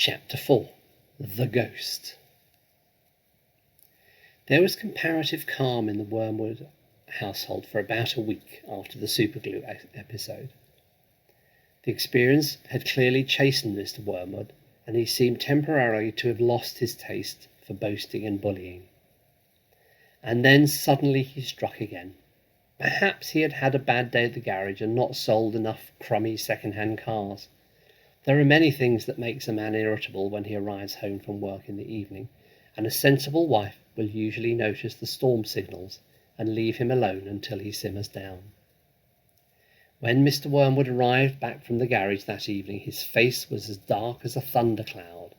Chapter 4. The Ghost. There was comparative calm in the Wormwood household for about a week after the superglue episode. The experience had clearly chastened Mr. Wormwood, and he seemed temporarily to have lost his taste for boasting and bullying. And then suddenly he struck again. Perhaps he had had a bad day at the garage and not sold enough crummy second-hand cars. There are many things that makes a man irritable when he arrives home from work in the evening, and a sensible wife will usually notice the storm signals and leave him alone until he simmers down. When Mr. Wormwood arrived back from the garage that evening, his face was as dark as a thundercloud,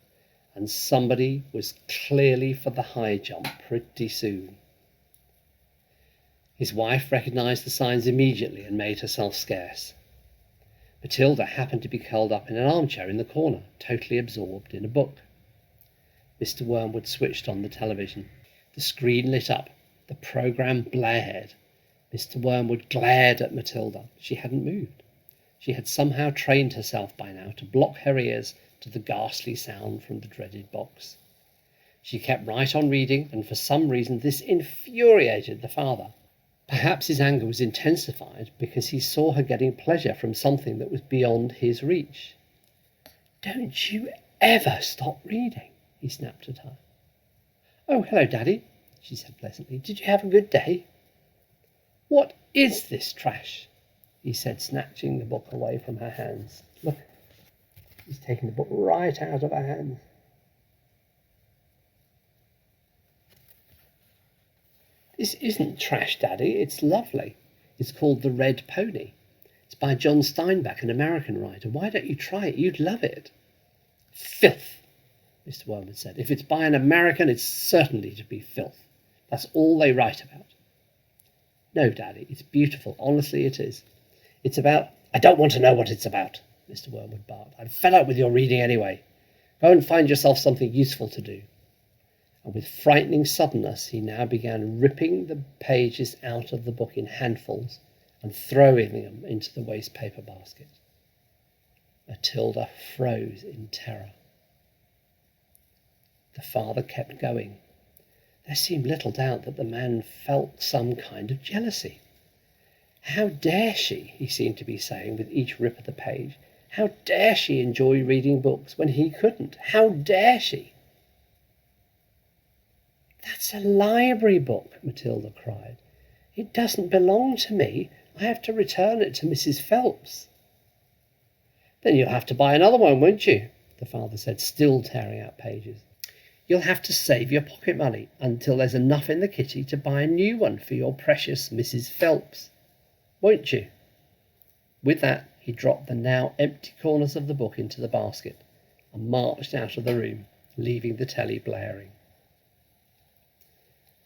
and somebody was clearly for the high jump pretty soon. His wife recognised the signs immediately and made herself scarce. Matilda happened to be curled up in an armchair in the corner, totally absorbed in a book. Mr. Wormwood switched on the television. The screen lit up. The programme blared. Mr. Wormwood glared at Matilda. She hadn't moved. She had somehow trained herself by now to block her ears to the ghastly sound from the dreaded box. She kept right on reading, and for some reason this infuriated the father. Perhaps his anger was intensified because he saw her getting pleasure from something that was beyond his reach. "Don't you ever stop reading," he snapped at her. "Oh, hello, Daddy," she said pleasantly. "Did you have a good day?" "What is this trash?" he said, snatching the book away from her hands. "Look, he's taking the book right out of her hands." "This isn't trash, Daddy. It's lovely. It's called The Red Pony. It's by John Steinbeck, an American writer. Why don't you try it? You'd love it." "Filth," Mr. Wormwood said. "If it's by an American, it's certainly to be filth. That's all they write about." "No, Daddy, it's beautiful. Honestly, it is. It's about—" "I don't want to know what it's about," Mr. Wormwood barked. "I'm fed up with your reading anyway. Go and find yourself something useful to do." And with frightening suddenness he now began ripping the pages out of the book in handfuls and throwing them into the waste paper basket. Matilda froze in terror. The father kept going. There seemed little doubt that the man felt some kind of jealousy. "How dare she," he seemed to be saying with each rip of the page, "how dare she enjoy reading books when he couldn't? How dare she?" "That's a library book," Matilda cried. "It doesn't belong to me. I have to return it to Mrs. Phelps." "Then you'll have to buy another one, won't you?" the father said, still tearing out pages. "You'll have to save your pocket money until there's enough in the kitty to buy a new one for your precious Mrs. Phelps, won't you?" With that he dropped the now empty corners of the book into the basket and marched out of the room, leaving the telly blaring.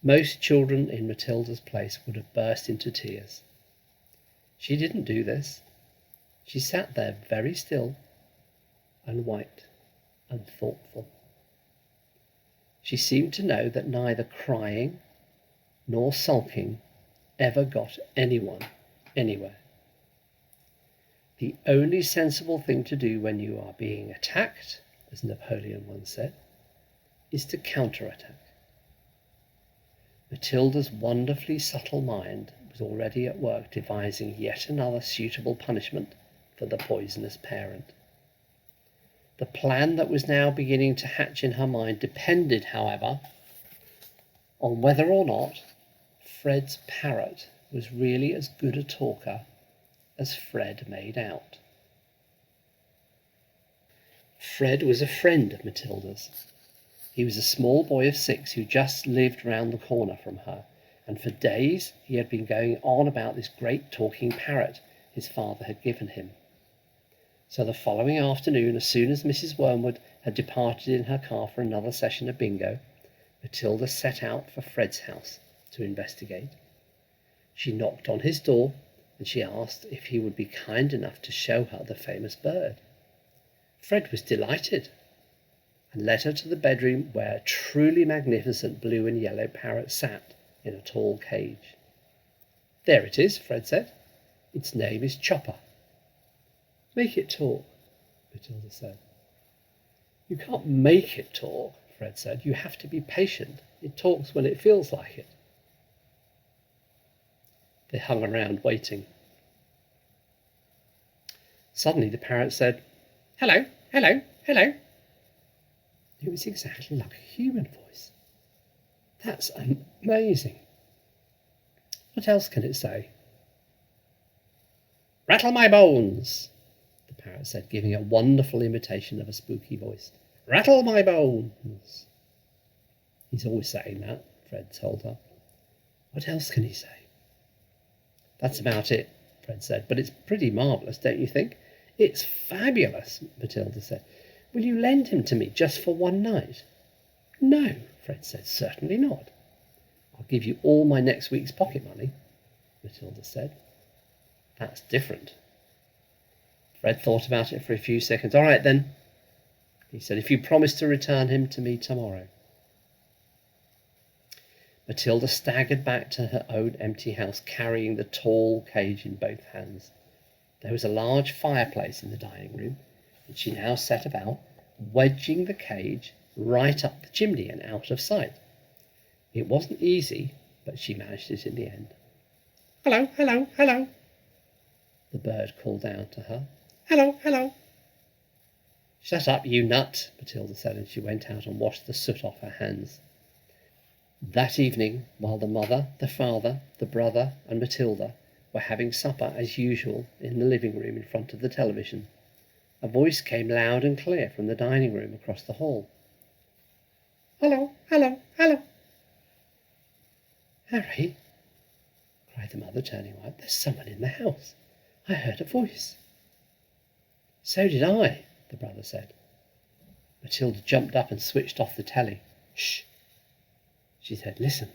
Most children in Matilda's place would have burst into tears. She didn't do this. She sat there very still and white and thoughtful. She seemed to know that neither crying nor sulking ever got anyone anywhere. The only sensible thing to do when you are being attacked, as Napoleon once said, is to counterattack. Matilda's wonderfully subtle mind was already at work devising yet another suitable punishment for the poisonous parent. The plan that was now beginning to hatch in her mind depended, however, on whether or not Fred's parrot was really as good a talker as Fred made out. Fred was a friend of Matilda's. He was a small boy of 6 who just lived round the corner from her, and for days he had been going on about this great talking parrot his father had given him. So the following afternoon, as soon as Mrs. Wormwood had departed in her car for another session of bingo, Matilda set out for Fred's house to investigate. She knocked on his door, and she asked if he would be kind enough to show her the famous bird. Fred was delighted, and led her to the bedroom where a truly magnificent blue and yellow parrot sat in a tall cage. "There it is," Fred said. "Its name is Chopper." "Make it talk," Matilda said. You can't make it talk, Fred said. You have to be patient. It talks when it feels like it. They hung around waiting. Suddenly the parrot said, "Hello, hello, hello." It was exactly like a human voice. That's amazing. What else can it say? "Rattle my bones," the parrot said, giving a wonderful imitation of a spooky voice. "Rattle my bones." He's always saying that, Fred told her. What else can he say? That's about it, Fred said, but it's pretty marvellous, don't you think? It's fabulous, Matilda said. Will you lend him to me just for one night? No, Fred said, certainly not. I'll give you all my next week's pocket money, Matilda said. That's different. Fred thought about it for a few seconds. All right then, he said, if you promise to return him to me tomorrow. Matilda staggered back to her own empty house, carrying the tall cage in both hands. There was a large fireplace in the dining room, and she now set about wedging the cage right up the chimney and out of sight. It wasn't easy, but she managed it in the end. "Hello, hello, hello," the bird called out to her. "Hello, hello." "Shut up, you nut," Matilda said, and she went out and washed the soot off her hands. That evening, while the mother, the father, the brother, and Matilda were having supper as usual in the living room in front of the television, a voice came loud and clear from the dining room across the hall. "Hello, hello, hello." "Harry," cried the mother, turning white, "there's someone in the house. I heard a voice." "So did I," the brother said. Matilda jumped up and switched off the telly. "Shh," she said, "listen."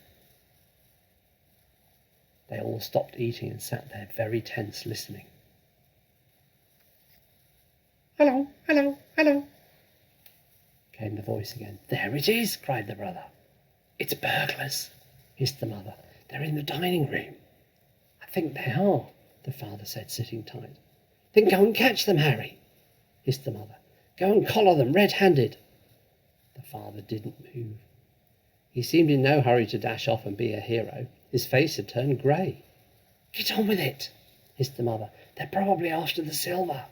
They all stopped eating and sat there very tense, listening. "Hello, hello, hello," came the voice again. "There it is," cried the brother. "It's burglars," hissed the mother. "They're in the dining room." "I think they are," the father said, sitting tight. "Then go and catch them, Harry," hissed the mother. "Go and collar them red-handed." The father didn't move. He seemed in no hurry to dash off and be a hero. His face had turned grey. "Get on with it," hissed the mother. "They're probably after the silver."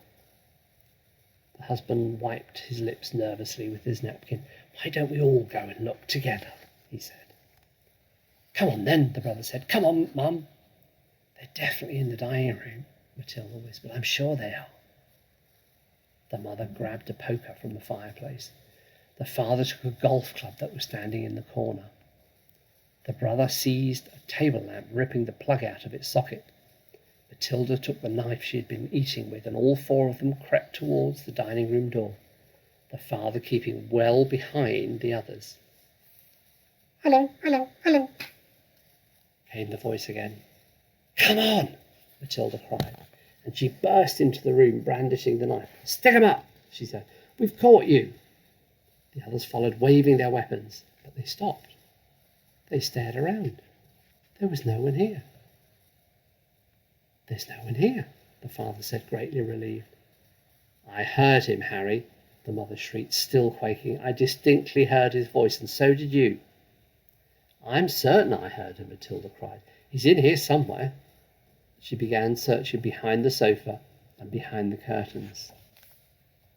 The husband wiped his lips nervously with his napkin. "Why don't we all go and look together?" he said. "Come on then," the brother said. "Come on, Mum." "They're definitely in the dining room," Matilda whispered. "I'm sure they are." The mother grabbed a poker from the fireplace. The father took a golf club that was standing in the corner. The brother seized a table lamp, ripping the plug out of its socket. Matilda took the knife she had been eating with, and all four of them crept towards the dining room door, the father keeping well behind the others. "Hello, hello, hello," came the voice again. "Come on," Matilda cried, and she burst into the room, brandishing the knife. "Stick 'em up," she said. "We've caught you." The others followed, waving their weapons, but they stopped. They stared around. There was no one here. "There's no one here," the father said, greatly relieved. "I heard him, Harry," the mother shrieked, still quaking. "I distinctly heard his voice, and so did you." "I'm certain I heard him," Matilda cried. "He's in here somewhere." She began searching behind the sofa and behind the curtains.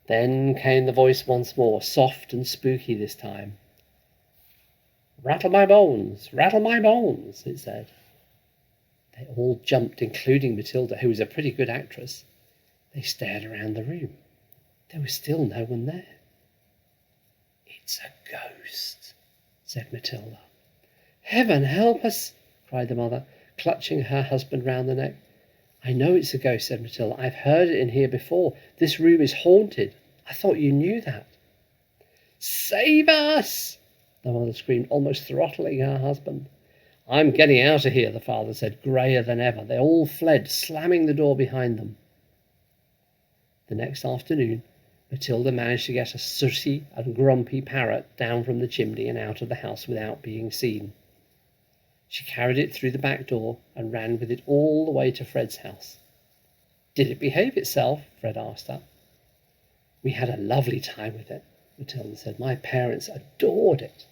Then came the voice once more, soft and spooky this time. "Rattle my bones, rattle my bones," it said. They all jumped, including Matilda, who was a pretty good actress. They stared around the room. There was still no one there. "It's a ghost," said Matilda. "Heaven help us," cried the mother, clutching her husband round the neck. "I know it's a ghost," said Matilda. "I've heard it in here before. This room is haunted. I thought you knew that." "Save us!" the mother screamed, almost throttling her husband. "I'm getting out of here," the father said, greyer than ever. They all fled, slamming the door behind them. The next afternoon, Matilda managed to get a sooty and grumpy parrot down from the chimney and out of the house without being seen. She carried it through the back door and ran with it all the way to Fred's house. "Did it behave itself?" Fred asked her. "We had a lovely time with it. Matilda said. "My parents adored it."